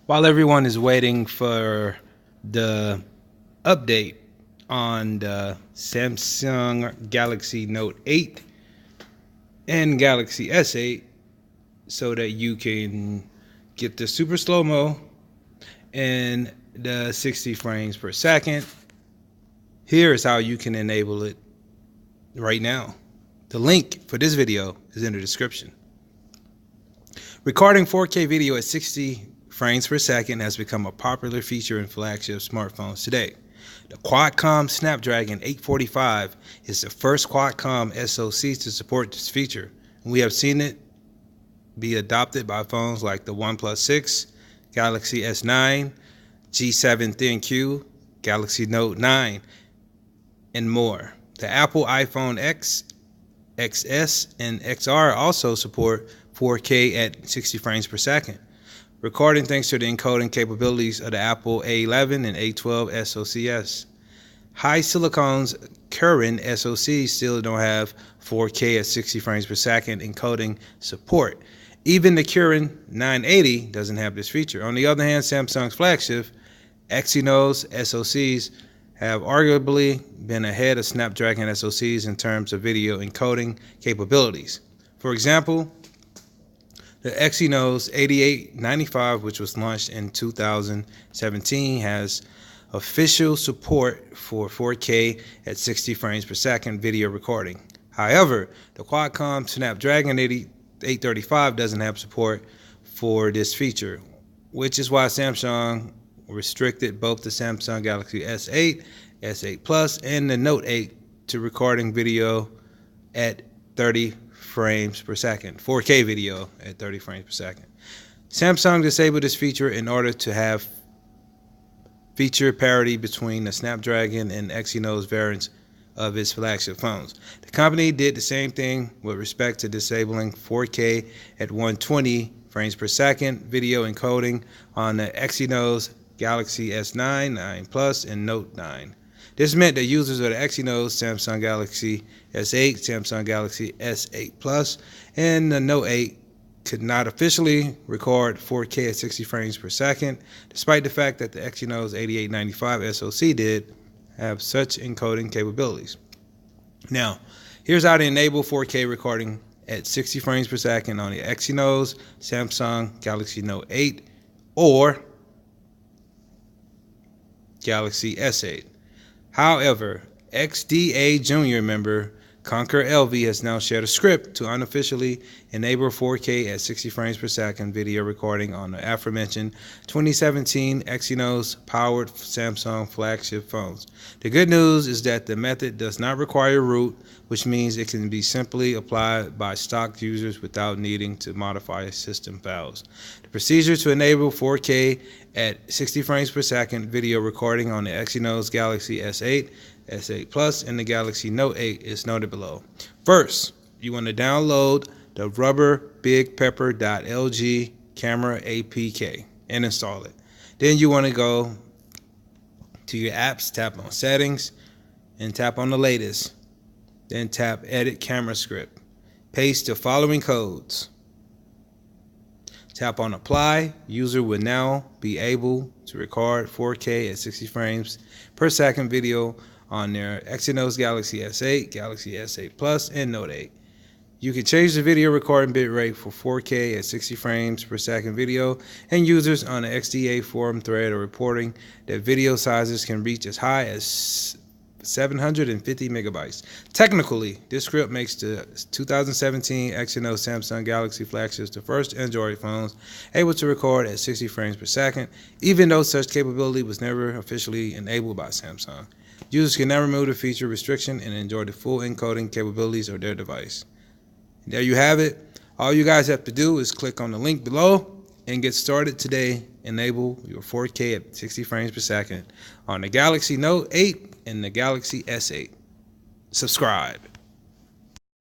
While everyone is waiting for the update on the Samsung Galaxy Note 8 and Galaxy S8 so that you can get the super slow-mo and the 60 frames per second, here is how you can enable it right now. The link for this video is in the description. Recording 4K video at 60 frames per second has become a popular feature in flagship smartphones today. The Qualcomm Snapdragon 845 is the first Qualcomm SoC to support this feature, and we have seen it be adopted by phones like the OnePlus 6, Galaxy S9, G7 ThinQ, Galaxy Note 9, and more. The Apple iPhone X, XS, and XR also support 4K at 60 frames per second. Recording thanks to the encoding capabilities of the Apple A11 and A12 SoCs. HiSilicon's current SoCs still don't have 4K at 60 frames per second encoding support. Even the current 980 doesn't have this feature. On the other hand, Samsung's flagship Exynos SoCs have arguably been ahead of Snapdragon SoCs in terms of video encoding capabilities. For example, the Exynos 8895, which was launched in 2017, has official support for 4K at 60 frames per second video recording. However, the Qualcomm Snapdragon 835 doesn't have support for this feature, which is why Samsung restricted both the Samsung Galaxy S8, S8 Plus, and the Note 8 to recording video at 30 frames per second, 4K video at 30 frames per second. Samsung disabled this feature in order to have feature parity between the Snapdragon and Exynos variants of its flagship phones. The company did the same thing with respect to disabling 4K at 120 frames per second video encoding on the Exynos Galaxy S9, 9 Plus, and Note 9. This meant that users of the Exynos, Samsung Galaxy S8, Samsung Galaxy S8 Plus, and the Note 8 could not officially record 4K at 60 frames per second, despite the fact that the Exynos 8895 SoC did have such encoding capabilities. Now, here's how to enable 4K recording at 60 frames per second on the Exynos, Samsung Galaxy Note 8, or Galaxy S8. However, XDA Junior member Conquer LV has now shared a script to unofficially enable 4K at 60 frames per second video recording on the aforementioned 2017 Exynos powered Samsung flagship phones. The good news is that the method does not require root, which means it can be simply applied by stock users without needing to modify system files. The procedure to enable 4K at 60 frames per second video recording on the Exynos Galaxy S8, S8 Plus, and the Galaxy Note 8 is noted below. First, you want to download the rubberbigpepper.lg camera APK and install it. Then you want to go to your apps, tap on settings, and tap on the latest. Then tap edit camera script. Paste the following codes. Tap on apply. User will now be able to record 4K at 60 frames per second video on their Exynos Galaxy S8, Galaxy S8 Plus, and Note 8. You can change the video recording bitrate for 4K at 60 frames per second video, and users on the XDA forum thread are reporting that video sizes can reach as high as 750 megabytes. Technically, this script makes the 2017 Exynos Samsung Galaxy flagships the first Android phones able to record at 60 frames per second, even though such capability was never officially enabled by Samsung. Users can now remove the feature restriction and enjoy the full encoding capabilities of their device. There you have it. All you guys have to do is click on the link below and get started today. Enable your 4K at 60 frames per second on the Galaxy Note 8 and the Galaxy S8. Subscribe.